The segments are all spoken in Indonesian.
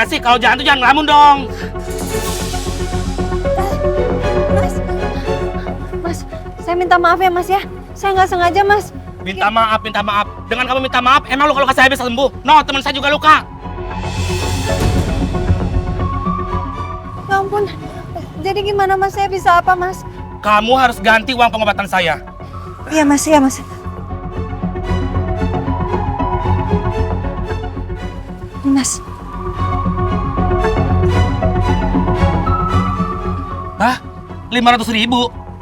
sih? Kalau jalan tuh jangan ngelamun dong. Mas, saya minta maaf ya Mas ya. Saya nggak sengaja Mas. Minta maaf, minta maaf. Dengan kamu minta maaf, emang luka-luka saya bisa sembuh? No, teman saya juga luka. Ya ampun. Jadi gimana Mas? Saya bisa apa Mas? Kamu harus ganti uang pengobatan saya. Iya Mas, iya Mas. Mas, Hah? 500.000?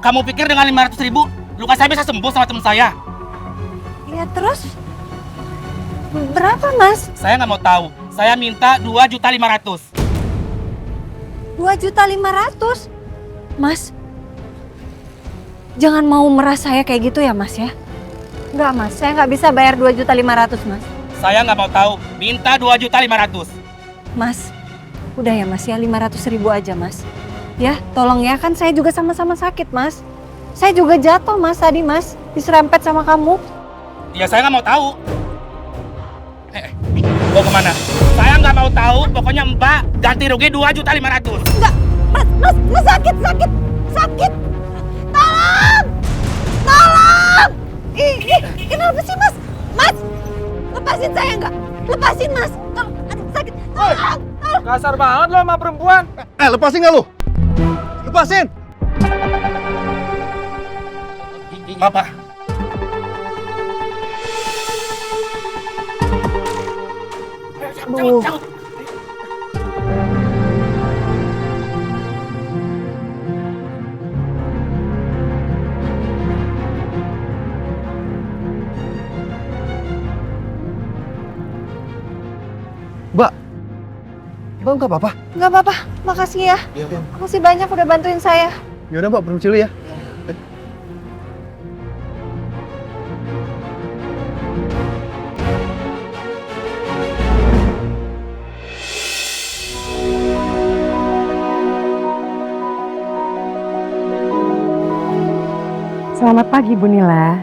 Kamu pikir dengan 500.000 luka saya bisa sembuh sama teman saya? ya terus berapa Mas? Saya nggak mau tahu. Saya minta 2.500.000. 2.500.000. Mas, jangan mau meras saya kayak gitu ya Mas ya. Enggak Mas, saya nggak bisa bayar 2.500.000 Mas. Saya nggak mau tahu. Minta 2.500.000. Mas, udah ya Mas ya, 500.000 aja Mas. Ya, tolong ya, kan saya juga sama-sama sakit Mas. Saya juga jatuh Mas tadi Mas, diserempet sama kamu. Ya saya nggak mau tahu. Mau kemana? Saya nggak mau tahu. Pokoknya Mbak ganti rugi 2.500.000. Enggak, Mas sakit. Tolong! Tolong! Kenapa sih Mas? Mas, lepasin saya enggak? Lepasin Mas. Tolong, aduh sakit. Tolong! Kasar banget lo sama perempuan. Lepasin nggak lu? Lepasin! Bapak. Aduh. Mbak nggak apa-apa? Nggak apa-apa, makasih ya. Makasih banyak udah bantuin saya. Yaudah Mbak, permisi dulu ya. Selamat pagi Bu Nila.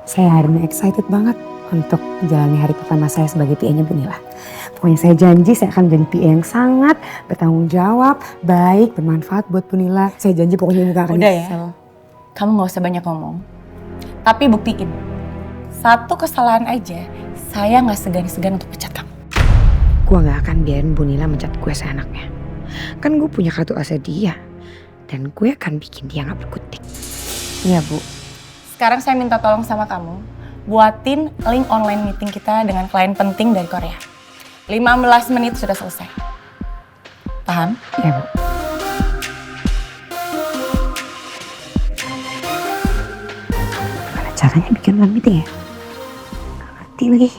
Saya hari ini excited banget untuk menjalani hari pertama saya sebagai PA-nya Bu Nila. Pokoknya saya janji saya akan menjadi PA yang sangat bertanggung jawab, baik, bermanfaat buat Bu Nila. Saya janji pokoknya ini gak akan Udah ya, nyesel. kamu gak usah banyak ngomong. Tapi buktiin, satu kesalahan aja, saya gak segan-segan untuk pecat kamu. Gue gak akan biarin Bu Nila mencat gue seenaknya. Kan gue punya kartu as dia. Dan gue akan bikin dia gak berkutik. Iya Bu. Sekarang saya minta tolong sama kamu, buatin link online meeting kita dengan klien penting dari Korea. 15 menit sudah selesai. Paham? Ya Bu. Gimana caranya bikin online meeting ya? Gak ngerti lagi.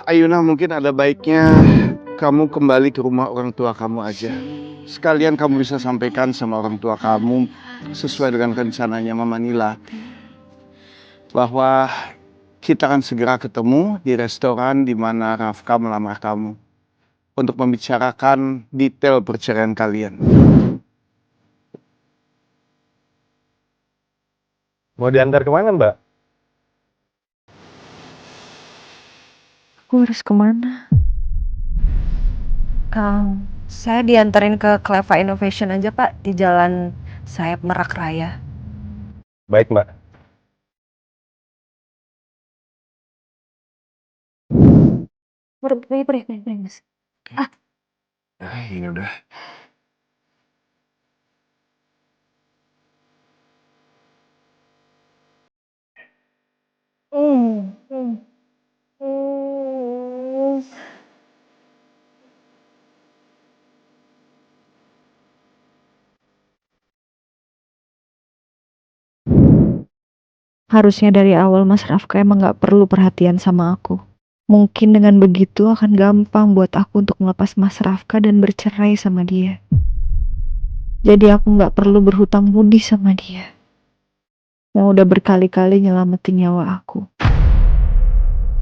Ayuna, mungkin ada baiknya kamu kembali ke rumah orang tua kamu aja. Sekalian kamu bisa sampaikan sama orang tua kamu sesuai dengan rencananya Mama Nila, bahwa kita akan segera ketemu di restoran di mana Rafka melamar kamu untuk membicarakan detail perceraian kalian. Mau diantar kemana Mbak? Gue harus kemana? Saya diantarin ke Cleva Innovation aja Pak, di Jalan Sayap Merak Raya. Baik Mbak. Boleh, Mas. Ini udah. Harusnya dari awal Mas Rafka emang gak perlu perhatian sama aku. Mungkin dengan begitu akan gampang buat aku untuk melepas Mas Rafka dan bercerai sama dia. Jadi aku gak perlu berhutang budi sama dia. Yang udah berkali-kali nyelamatin nyawa aku.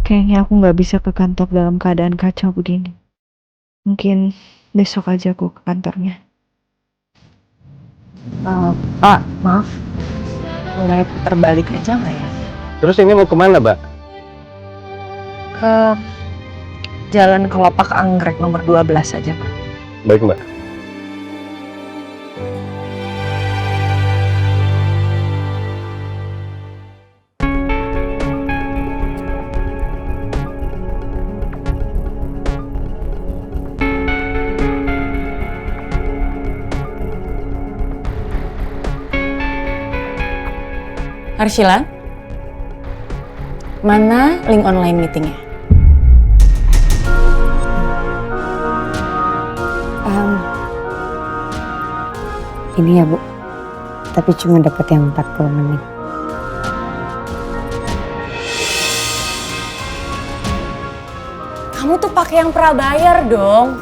Kayaknya aku gak bisa ke kantor dalam keadaan kacau begini. Mungkin besok aja aku ke kantornya. Pak, maaf. Boleh putar balik aja nggak ya? Terus ini mau kemana, Mbak? Ke Jalan Kelopak Anggrek nomor 12 aja, Pak. Baik, Mbak. Arshila, mana link online meetingnya? Ini ya Bu, tapi cuma dapat yang 40 menit. Kamu tuh pakai yang prabayar dong.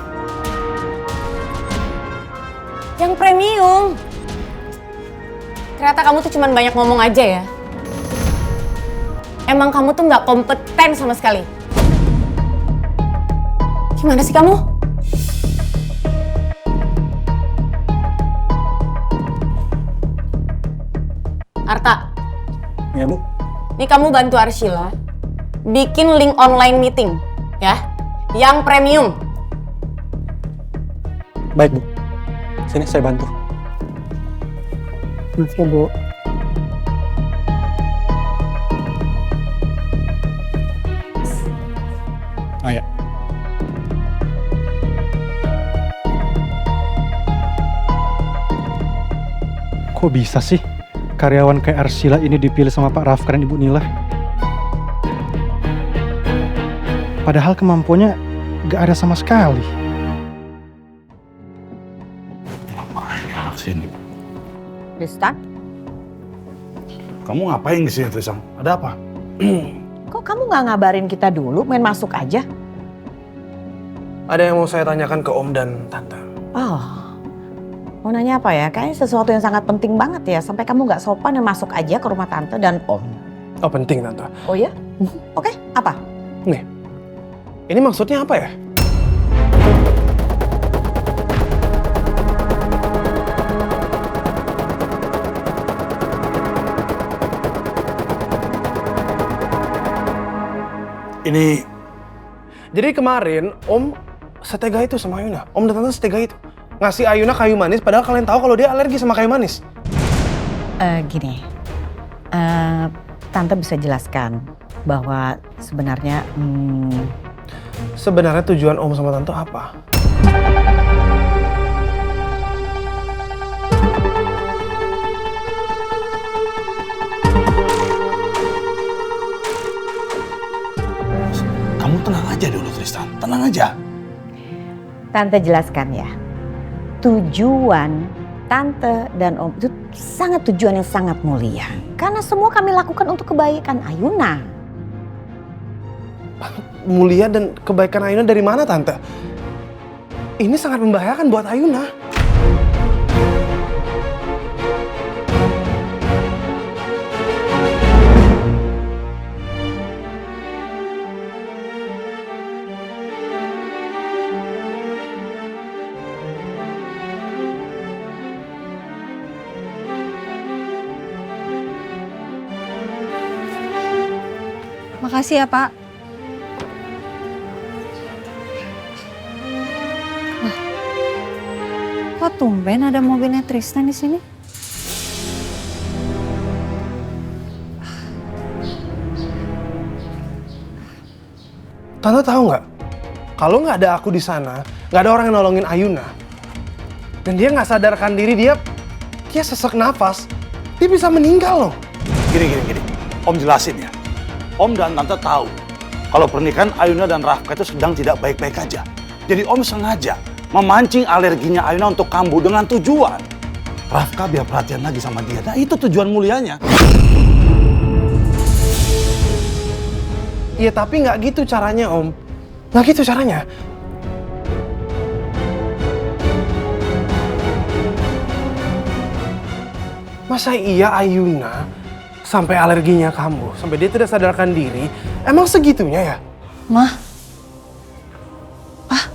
Yang premium. Ternyata kamu tuh cuma banyak ngomong aja ya. Emang kamu tuh nggak kompeten sama sekali. Gimana sih kamu? Arta. Ya Bu. Nih kamu bantu Arshila bikin link online meeting, ya. Yang premium. Baik Bu. Sini saya bantu. Maaf ya Bu. Oh ya. Kok bisa sih karyawan kayak Arshila ini dipilih sama Pak Rafka dan Ibu Nila? Padahal kemampuannya gak ada sama sekali. Sini. Tristan, Kamu ngapain di sini, Tristan? Ada apa? kok kamu nggak ngabarin kita dulu, main masuk aja? Ada yang mau saya tanyakan ke Om dan Tante. Oh, mau nanya apa ya? Kayaknya sesuatu yang sangat penting banget ya, sampai kamu nggak sopan dan masuk aja ke rumah Tante dan Om. Oh penting Tante. Oh ya? Oke, apa? Nih, ini maksudnya apa ya? Ini Jadi kemarin Om setega itu sama Ayuna. Om dan Tante setega itu. Ngasih Ayuna kayu manis padahal kalian tahu kalau dia alergi sama kayu manis. Gini, Tante bisa jelaskan bahwa sebenarnya Sebenarnya tujuan Om sama Tante apa? kamu tenang aja dulu, Tristan. Tenang aja. Tante jelaskan ya. Tujuan Tante dan Om itu tujuan yang sangat mulia. Karena semua kami lakukan untuk kebaikan Ayuna. Mulia dan kebaikan Ayuna dari mana Tante? Ini sangat membahayakan buat Ayuna. Makasih ya, Pak. Wah, kok tumben ada mobilnya Tristan di sini? Tante tahu nggak? Kalau nggak ada aku di sana, nggak ada orang yang nolongin Ayuna, dan dia nggak sadarkan diri, dia sesak nafas, dia bisa meninggal loh. Gini. Om jelasin ya. Om dan Tante tahu kalau pernikahan Ayuna dan Rafka itu sedang tidak baik-baik aja. Jadi Om sengaja memancing alerginya Ayuna untuk kambuh dengan tujuan Rafka biar perhatian lagi sama dia. Nah itu tujuan mulianya. Ya tapi nggak gitu caranya Om. Nggak gitu caranya. Masa iya Ayuna sampai alerginya kambuh, sampai dia tidak sadarkan diri? Emang segitunya ya? Mah. Ah.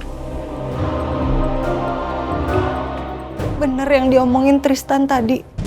Bener yang diomongin Tristan tadi.